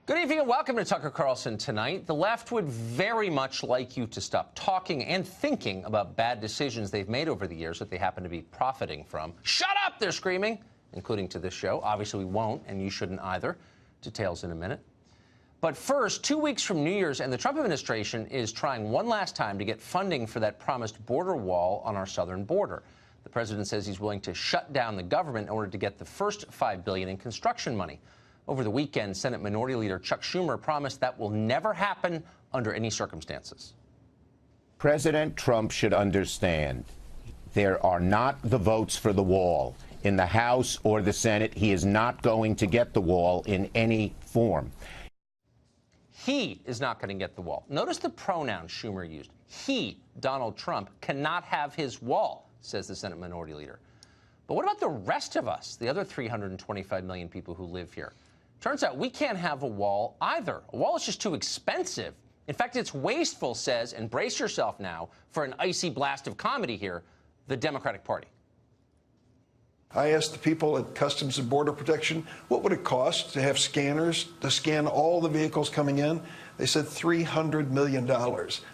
Good evening and welcome to Tucker Carlson Tonight. The left would very much like you to stop talking and thinking about bad decisions they've made over the years that they happen to be profiting from. Shut up, they're screaming, including to this show. Obviously, we won't, and you shouldn't either. Details in a minute. But first, 2 weeks from New Year's, and the Trump administration is trying one last time to get funding for that promised border wall on our southern border. The president says he's willing to shut down the government in order to get the first $5 billion in construction money. Over the weekend, Senate Minority Leader Chuck Schumer promised that will never happen under any circumstances. President Trump should understand there are not the votes for the wall in the House or the Senate. He is not going to get the wall in any form. He is not going to get the wall. Notice the pronoun Schumer used. He, Donald Trump, cannot have his wall, says the Senate Minority Leader. But what about the rest of us, the other 325 million people who live here? Turns out we can't have a wall either. A wall is just too expensive. In fact, it's wasteful, says, and brace yourself now for an icy blast of comedy here, the Democratic Party. I asked the people at Customs and Border Protection, what would it cost to have scanners to scan all the vehicles coming in? They said $300 million.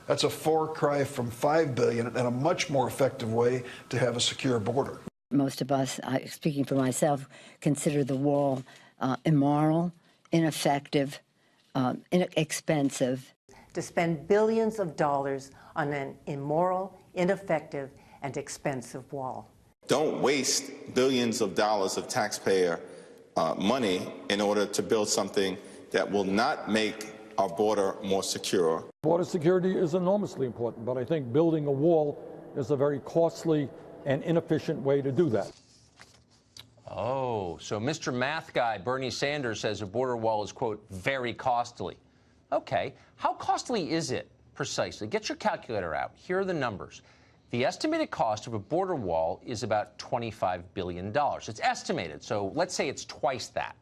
That's a far cry from $5 billion and a much more effective way to have a secure border. Most of us, speaking for myself, consider the wall immoral, ineffective, inexpensive. To spend billions of dollars on an immoral, ineffective, and expensive wall. Don't waste billions of dollars of taxpayer money in order to build something that will not make our border more secure. Border security is enormously important, but I think building a wall is a very costly and inefficient way to do that. Oh, so Mr. Math Guy Bernie Sanders says a border wall is, quote, very costly. Okay, how costly is it precisely? Get your calculator out. Here are the numbers. The estimated cost of a border wall is about $25 billion. It's estimated, so let's say it's twice that.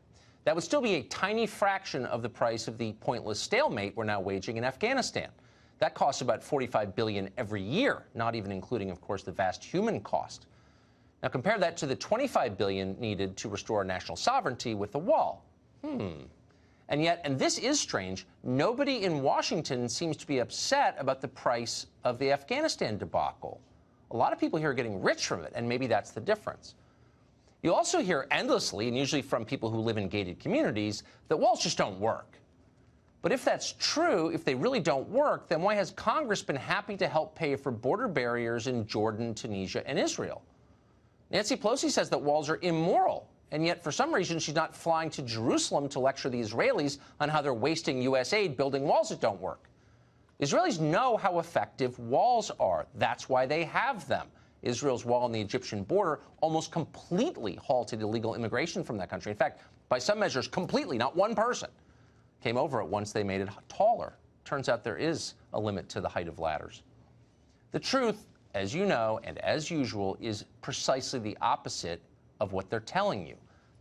That would still be a tiny fraction of the price of the pointless stalemate we're now waging in Afghanistan. That costs about $45 billion every year, not even including, of course, the vast human cost. Now compare that to the $25 billion needed to restore our national sovereignty with the wall. And yet, and this is strange, nobody in Washington seems to be upset about the price of the Afghanistan debacle. A lot of people here are getting rich from it, and maybe that's the difference. You also hear endlessly, and usually from people who live in gated communities, that walls just don't work. But if that's true, if they really don't work, then why has Congress been happy to help pay for border barriers in Jordan, Tunisia, and Israel? Nancy Pelosi says that walls are immoral, and yet for some reason she's not flying to Jerusalem to lecture the Israelis on how they're wasting U.S. aid building walls that don't work. The Israelis know how effective walls are. That's why they have them. Israel's wall on the Egyptian border almost completely halted illegal immigration from that country. In fact, by some measures, completely, not one person came over it once they made it taller. Turns out there is a limit to the height of ladders. The truth, as you know, and as usual, is precisely the opposite of what they're telling you.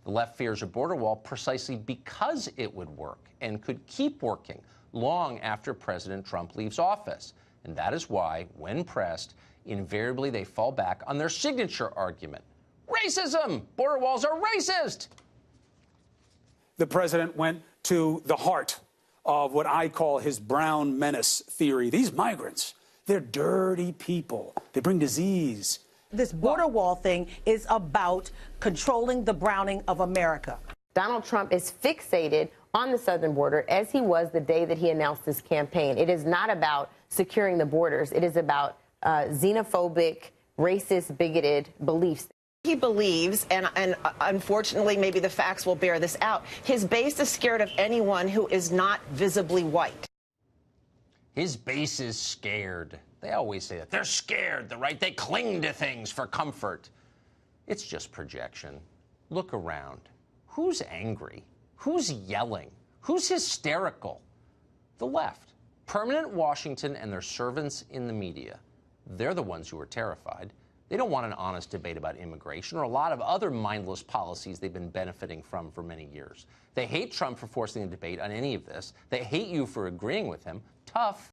The left fears a border wall precisely because it would work and could keep working long after President Trump leaves office. And that is why, when pressed, invariably they fall back on their signature argument. Racism! Border walls are racist! The president went to the heart of what I call his brown menace theory. These migrants, they're dirty people. They bring disease. This border wall thing is about controlling the browning of America. Donald Trump is fixated on the southern border, as he was the day that he announced this campaign. It is not about securing the borders. It is about xenophobic, racist, bigoted beliefs. He believes, and unfortunately maybe the facts will bear this out, his base is scared of anyone who is not visibly white. His base is scared. They always say that. They're scared, the right? They cling to things for comfort. It's just projection. Look around. Who's angry? Who's yelling? Who's hysterical? The left. Permanent Washington and their servants in the media. They're the ones who are terrified. They don't want an honest debate about immigration or a lot of other mindless policies they've been benefiting from for many years. They hate Trump for forcing a debate on any of this. They hate you for agreeing with him. Tough.